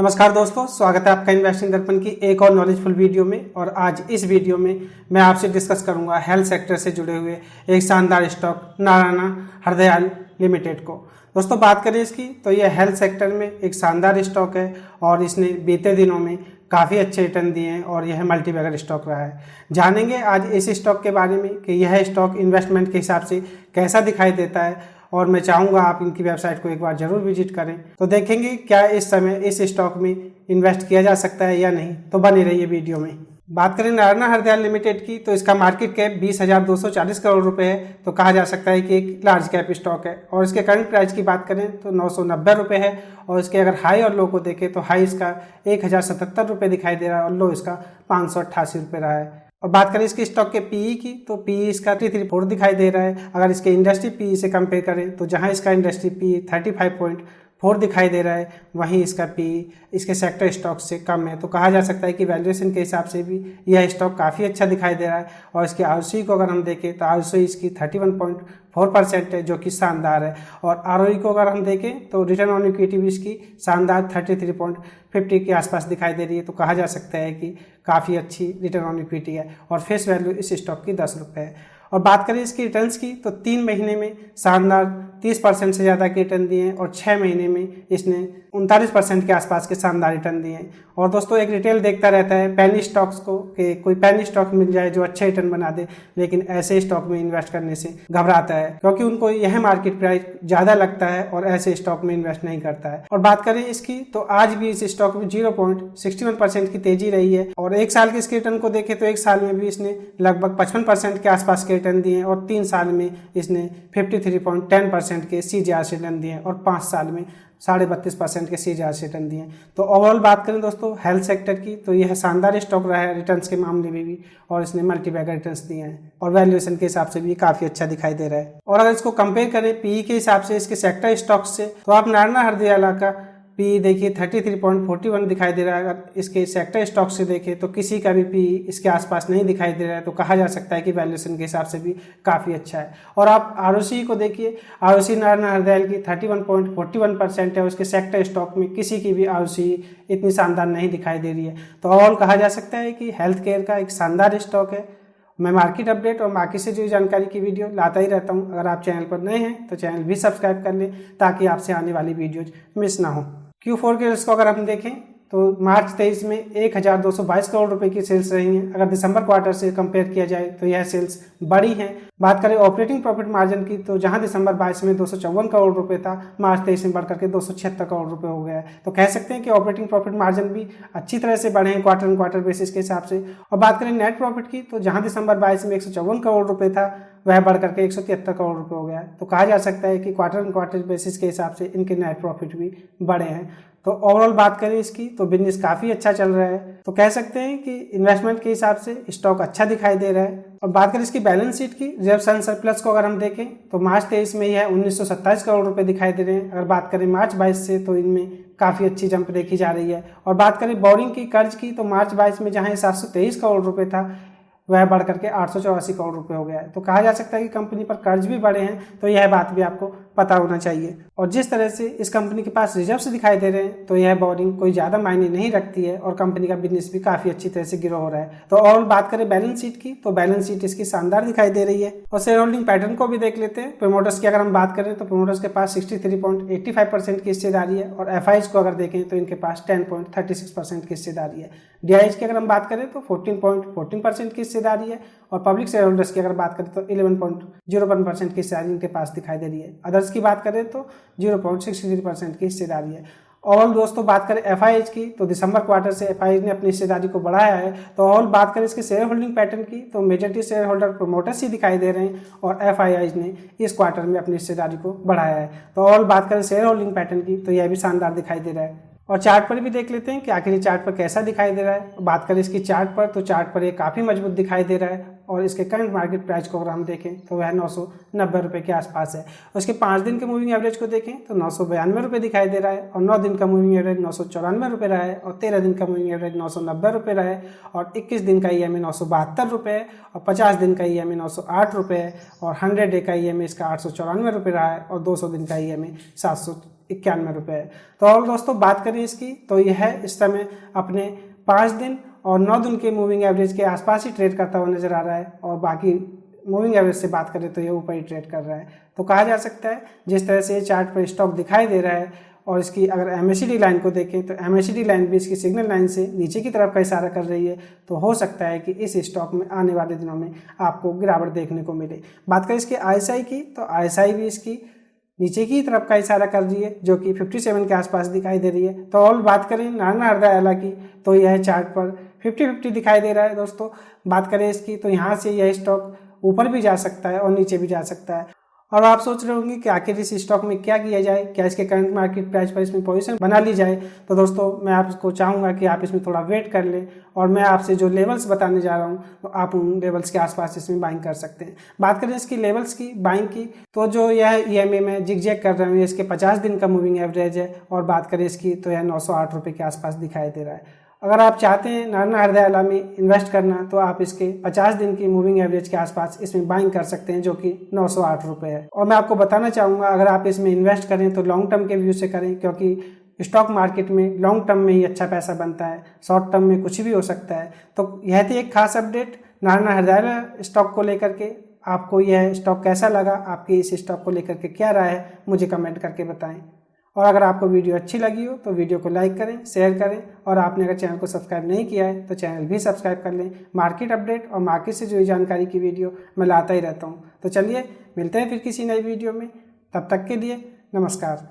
नमस्कार दोस्तों, स्वागत है आपका इन्वेस्टिंग दर्पण की एक और नॉलेजफुल वीडियो में। और आज इस वीडियो में मैं आपसे डिस्कस करूंगा हेल्थ सेक्टर से जुड़े हुए एक शानदार स्टॉक नारायण हृदयाल लिमिटेड को। दोस्तों बात करें इसकी तो यह हेल्थ सेक्टर में एक शानदार स्टॉक है और इसने बीते दिनों में काफ़ी अच्छे रिटर्न दिए हैं और यह मल्टीबैगर स्टॉक रहा है। जानेंगे आज इस स्टॉक के बारे में कि यह स्टॉक इन्वेस्टमेंट के हिसाब से कैसा दिखाई देता है, और मैं चाहूँगा आप इनकी वेबसाइट को एक बार जरूर विजिट करें। तो देखेंगे क्या इस समय इस स्टॉक में इन्वेस्ट किया जा सकता है या नहीं। तो बने रहिए वीडियो में। बात करें नारायण हृदयाल लिमिटेड की तो इसका मार्केट कैप 20,240 करोड़ रुपए है। तो कहा जा सकता है कि एक लार्ज कैप स्टॉक है। और इसके करंट प्राइस की बात करें तो 990 रुपये है। और इसके अगर हाई और लो को देखें तो हाई इसका 1,077 रुपये दिखाई दे रहा है और लो इसका 588 रुपये रहा है। और बात करें इसके स्टॉक के पीई की तो पीई इसका 334 दिखाई दे रहा है। अगर इसके इंडस्ट्री पीई से कंपेयर करें तो जहां इसका इंडस्ट्री पीई 35.4 दिखाई दे रहा है, वहीं इसका पीई इसके सेक्टर स्टॉक से कम है। तो कहा जा सकता है कि वैल्यूएशन के हिसाब से भी यह स्टॉक काफ़ी अच्छा दिखाई दे रहा है। और इसके आरओसी को अगर हम देखें तो आरओसी इसकी 31.4% है, जो कि शानदार है। और आरओई को अगर हम देखें तो रिटर्न ऑन इक्विटी भी इसकी शानदार 33.50 के आसपास दिखाई दे रही है। तो कहा जा सकता है कि काफ़ी अच्छी रिटर्न ऑन इक्विटी है। और फेस वैल्यू इस स्टॉक की 10 रुपये है। और बात करें इसकी रिटर्न्स की तो 3 महीने में शानदार 30% से ज़्यादा के रिटर्न दिए हैं और 6 महीने में इसने 39% के आसपास के शानदार रिटर्न दिए हैं। और दोस्तों एक रिटेल देखता रहता है पेनी स्टॉक्स को कि कोई पेनी स्टॉक मिल जाए जो अच्छे रिटर्न बना दे, लेकिन ऐसे स्टॉक में इन्वेस्ट करने से घबराता है क्योंकि उनको यह मार्केट प्राइस ज़्यादा लगता है और ऐसे स्टॉक में इन्वेस्ट नहीं करता है। और बात करें इसकी तो आज भी इस स्टॉक में 0.61% की तेजी रही है। और एक साल के इसके रिटर्न को देखें तो एक साल में भी इसने लगभग 55% के आसपास के रिटर्न दिए और 3 साल में इसने 53.10% के सीजीआर से रिटर्न दिए और 5 साल में 32.5% के सीजीआर से रिटर्न दिए। तो ओवरऑल बात करें दोस्तों हेल्थ सेक्टर की तो यह शानदार स्टॉक रहा है रिटर्न्स के मामले में भी, और इसने मल्टीबैगर रिटर्न्स दिए हैं और वैल्यूएशन के हिसाब से भी काफ़ी अच्छा दिखाई दे रहा है। और अगर इसको कंपेयर करें पीई के हिसाब से इसके सेक्टर स्टॉक से तो आप नारायण हृदयाला का पी देखिए 33.41 दिखाई दे रहा है। अगर इसके सेक्टर स्टॉक से देखें तो किसी का भी पी इसके आसपास नहीं दिखाई दे रहा है। तो कहा जा सकता है कि वैल्यूएशन के हिसाब से भी काफ़ी अच्छा है। और आप आरओसी को देखिए, आरओसी नारायण हृदयाल की 31.41% है। उसके सेक्टर स्टॉक में किसी की भी आरओसी इतनी शानदार नहीं दिखाई दे रही है। तो ओवरऑल कहा जा सकता है कि हेल्थ केयर का एक शानदार स्टॉक है। मैं मार्केट अपडेट और बाकी से जुड़ी जानकारी की वीडियो लाता ही रहता हूं। अगर आप चैनल पर नए हैं तो चैनल भी सब्सक्राइब कर लें ताकि आपसे आने वाली वीडियोज मिस ना हो। Q4 के रिजल्ट्स को अगर हम देखें तो मार्च 23 में 1,222 करोड़ रुपए की सेल्स रही हैं। अगर दिसंबर क्वार्टर से कंपेयर किया जाए तो यह सेल्स बड़ी हैं। बात करें ऑपरेटिंग प्रॉफिट मार्जिन की तो जहां दिसंबर 22 में 254 करोड़ रुपए था, मार्च 23 में बढ़कर के 276 करोड़ रुपए हो गया है। तो कह सकते हैं कि ऑपरेटिंग प्रॉफिट मार्जिन भी अच्छी तरह से बढ़े हैं क्वार्टर एंड क्वार्टर बेसिस के हिसाब से। और बात करें नेट प्रॉफिट की तो जहां दिसंबर 22 में 154 करोड़ रुपए था, वह बढ़ करके 173 करोड़ रुपए हो गया है। तो कहा जा सकता है कि क्वार्टर एंड क्वार्टर बेसिस के हिसाब से इनके नेट प्रॉफिट भी बढ़े हैं। तो ओवरऑल बात करें इसकी तो बिजनेस काफ़ी अच्छा चल रहा है। तो कह सकते हैं कि इन्वेस्टमेंट के हिसाब से स्टॉक अच्छा दिखाई दे रहा है। और बात करें इसकी बैलेंस शीट की, रिजर्व्स एंड सरप्लस को अगर हम देखें तो मार्च 23 में यह 1927 करोड़ रुपए दिखाई दे रहे हैं। अगर बात करें मार्च 22 से तो इनमें काफ़ी अच्छी जंप देखी जा रही है। और बात करें बोरिंग की, कर्ज की, तो मार्च 22 में जहाँ 723 करोड़ रुपए था, वह बढ़ करके 884 करोड़ रुपए हो गया है। तो कहा जा सकता है कि कंपनी पर कर्ज भी बढ़े हैं। तो यह बात भी आपको पता होना चाहिए। और जिस तरह से इस कंपनी के पास रिजर्व्स दिखाई दे रहे हैं तो यह बोरिंग कोई ज़्यादा मायने नहीं रखती है और कंपनी का बिजनेस भी काफ़ी अच्छी तरह से ग्रो हो रहा है। तो और बात करें बैलेंस शीट की तो बैलेंस शीट इसकी शानदार दिखाई दे रही है। और शेयर होल्डिंग पैटर्न को भी देख लेते हैं। प्रमोटर्स की अगर हम बात करें तो प्रमोटर्स के पास 63.85% की हिस्सेदारी है। और एफआईज को अगर देखें तो इनके पास 10.36% की हिस्सेदारी है। डीआईज की अगर हम बात करें तो 14.14% की हिस्सेदारी है। और पब्लिक शेयर होल्डर्स की अगर बात करें तो 11.01% की हिस्सेदारी इनके पास दिखाई दे रही है। अदर्स की बात करें तो 0.63% की हिस्सेदारी है। और दोस्तों बात करें एफआईएच की तो दिसंबर क्वार्टर से एफआईएच ने अपनी हिस्सेदारी को बढ़ाया है। तो और बात करें इसके शेयर होल्डिंग पैटर्न की तो मेजॉरिटी शेयर होल्डर प्रोमोटर्स ही दिखाई दे रहे हैं और एफआईएच ने इस क्वार्टर में अपनी हिस्सेदारी को बढ़ाया है। तो और बात करें शेयर होल्डिंग पैटर्न की तो यह भी शानदार दिखाई दे रहा है। और चार्ट पर भी देख लेते हैं कि आखिर चार्ट पर कैसा दिखाई दे रहा है। बात करें इसकी चार्ट पर तो चार्ट पर ये काफ़ी मजबूत दिखाई दे रहा है। और इसके करंट मार्केट प्राइस को अगर हम देखें तो वह 990 रुपये के आसपास है। उसके 5 दिन के मूविंग एवरेज को देखें तो 992 रुपये दिखाई दे रहा है और 9 दिन का मूविंग एवरेज 994 रुपये रहा है और 13 दिन का मूविंग एवरेज 990 रुपये रहा है और 21 दिन का EMA 972 रुपये है और 50 दिन का EMA 908 रुपये है और 100 डे का EMA इसका 894 रुपये रहा है और 200 दिन का EMA 791 रुपये है। तो और दोस्तों बात करें इसकी तो यह इस समय अपने 5 दिन और 9 दिन के मूविंग एवरेज के आसपास ही ट्रेड करता हुआ नजर आ रहा है और बाकी मूविंग एवरेज से बात करें तो ये ऊपर ही ट्रेड कर रहा है। तो कहा जा सकता है जिस तरह से चार्ट पर स्टॉक दिखाई दे रहा है और इसकी अगर MACD लाइन को देखें तो MACD लाइन भी इसकी सिग्नल लाइन से नीचे की तरफ का इशारा कर रही है। तो हो सकता है कि इस स्टॉक में आने वाले दिनों में आपको गिरावट देखने को मिले। बात करें इसके RSI की तो RSI भी इसकी नीचे की तरफ का इशारा कर रही है जो कि 57 के आसपास दिखाई दे रही है। तो और बात करें नारायण हृदयालय की तो यह चार्ट पर 50-50 दिखाई दे रहा है दोस्तों। बात करें इसकी तो यहाँ से यह स्टॉक ऊपर भी जा सकता है और नीचे भी जा सकता है। और आप सोच रहे होंगे कि आखिर इस स्टॉक में क्या किया जाए, क्या इसके करंट मार्केट प्राइस पर इसमें पोजीशन बना ली जाए। तो दोस्तों मैं आपको चाहूँगा कि आप इसमें थोड़ा वेट कर लें और मैं आपसे जो लेवल्स बताने जा रहा हूँ तो आप उन लेवल्स के आसपास इसमें बाइंग कर सकते हैं। बात करें इसकी लेवल्स की बाइंग की तो जो यह EMA में जिग कर रहे हैं इसके 50 दिन का मूविंग एवरेज है और बात करें इसकी तो यह 908 रुपये के आसपास दिखाई दे रहा है। अगर आप चाहते हैं नारायण हृदयालय में इन्वेस्ट करना तो आप इसके 50 दिन की मूविंग एवरेज के आसपास इसमें बाइंग कर सकते हैं जो कि 908 रुपये है। और मैं आपको बताना चाहूँगा अगर आप इसमें इन्वेस्ट करें तो लॉन्ग टर्म के व्यू से करें क्योंकि स्टॉक मार्केट में लॉन्ग टर्म में ही अच्छा पैसा बनता है, शॉर्ट टर्म में कुछ भी हो सकता है। तो यह थी एक खास अपडेट नारायण हृदयालय स्टॉक को लेकर के। आपको यह स्टॉक कैसा लगा, आपकी इस स्टॉक को लेकर के क्या राय है, मुझे कमेंट करके बताएं। और अगर आपको वीडियो अच्छी लगी हो तो वीडियो को लाइक करें, शेयर करें और आपने अगर चैनल को सब्सक्राइब नहीं किया है तो चैनल भी सब्सक्राइब कर लें। मार्केट अपडेट और मार्केट से जुड़ी जानकारी की वीडियो मैं लाता ही रहता हूं। तो चलिए मिलते हैं फिर किसी नई वीडियो में, तब तक के लिए नमस्कार।